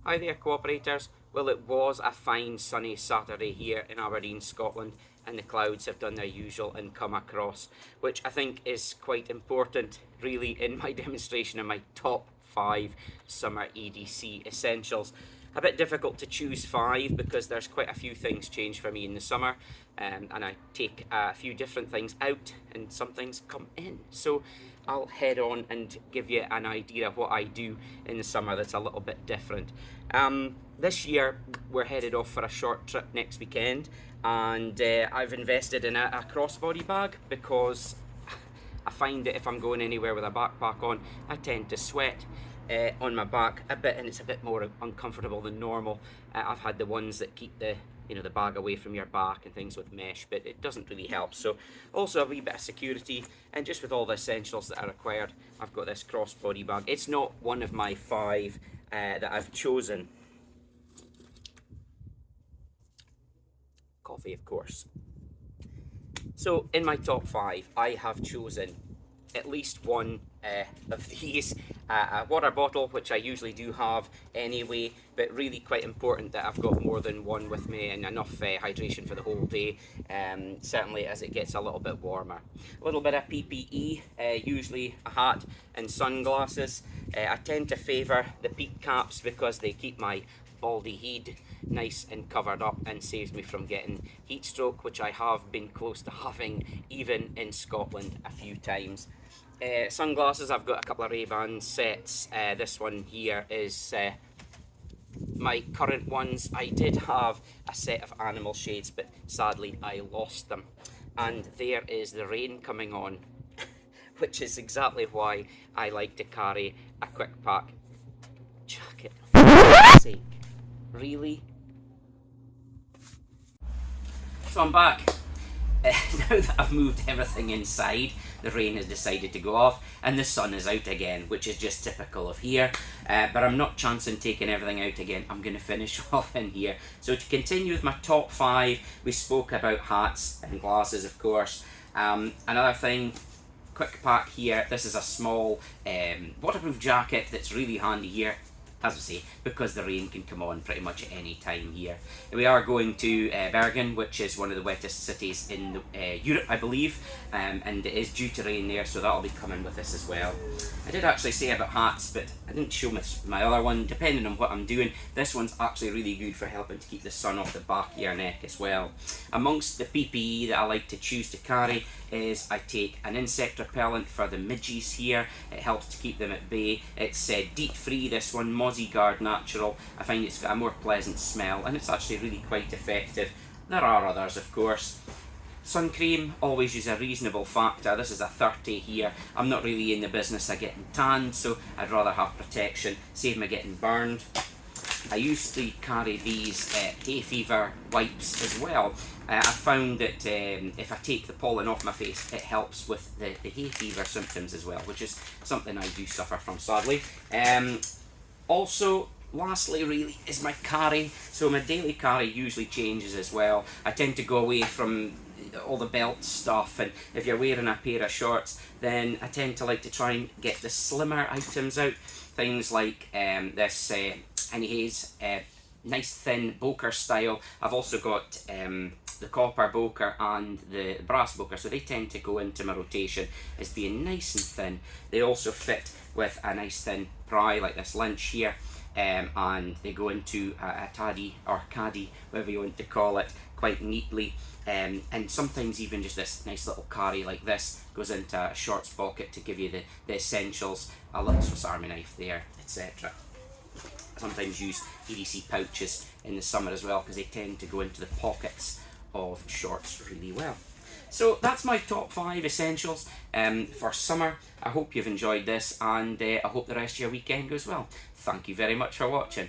Hi there, co-operators. Well, it was a fine sunny Saturday here in Aberdeen, Scotland, and the clouds have done their usual and come across, which I think is quite important, really, in my demonstration of my top 5 summer EDC essentials. A bit difficult to choose 5 because there's quite a few things change for me in the summer, and I take a few different things out and some things come in. So I'll head on and give you an idea of what I do in the summer that's a little bit different. This year we're headed off for a short trip next weekend, and I've invested in a crossbody bag because I find that if I'm going anywhere with a backpack on, I tend to sweat on my back a bit, and it's a bit more uncomfortable than normal. I've had the ones that keep the bag away from your back and things with mesh, but it doesn't really help. So also a wee bit of security, and just with all the essentials that are required, I've got this crossbody bag. It's not one of my 5 that I've chosen. Coffee, of course. So in my top 5, I have chosen at least one of these. A water bottle, which I usually do have anyway, but really quite important that I've got more than one with me and enough hydration for the whole day, certainly as it gets a little bit warmer. A little bit of PPE, usually a hat and sunglasses. I tend to favour the peak caps because they keep my baldy head nice and covered up and saves me from getting heat stroke, which I have been close to having even in Scotland a few times. Sunglasses, I've got a couple of Ray-Ban sets. This one here is my current ones. I did have a set of animal shades, but sadly I lost them. And there is the rain coming on, which is exactly why I like to carry a Qikpac jacket. For God's sake. Really? So I'm back. Now that I've moved everything inside, the rain has decided to go off and the sun is out again, which is just typical of here. But I'm not chancing taking everything out again. I'm going to finish off in here. So to continue with my top 5, we spoke about hats and glasses, of course. Another thing, Qikpac here. This is a small waterproof jacket that's really handy here, as I say, because the rain can come on pretty much at any time here. We are going to Bergen, which is one of the wettest cities in Europe, I believe, and it is due to rain there, so that'll be coming with us as well. I did actually say about hats, but I didn't show my other one. Depending on what I'm doing, this one's actually really good for helping to keep the sun off the back of your neck as well. Amongst the PPE that I like to choose to carry is I take an insect repellent for the midges here. It helps to keep them at bay. It's DEET free, this one, Mosi-guard natural. I find it's got a more pleasant smell and it's actually really quite effective. There are others, of course. Sun cream, always use a reasonable factor. This is a 30 here. I'm not really in the business of getting tanned, so I'd rather have protection, save me getting burned. I usually carry these hayfever wipes as well. I found that if I take the pollen off my face, it helps with the hay fever symptoms as well, which is something I do suffer from, sadly. Also, lastly really, is my carry. So my daily carry usually changes as well. I tend to go away from all the belt stuff, and if you're wearing a pair of shorts, then I tend to like to try and get the slimmer items out. Things like this Henny Hayes nice thin boker style. I've also got the copper boker and the brass boker, so they tend to go into my rotation as being nice and thin. They also fit with a nice thin pry like this lunch here, and they go into a taddy or caddy, whatever you want to call it, quite neatly. And sometimes even just this nice little carry like this goes into a shorts pocket to give you the essentials, a little Swiss Army knife there, etc. Sometimes use EDC pouches in the summer as well because they tend to go into the pockets of shorts really well. So that's my top 5 essentials for summer. I hope you've enjoyed this, and I hope the rest of your weekend goes well. Thank you very much for watching.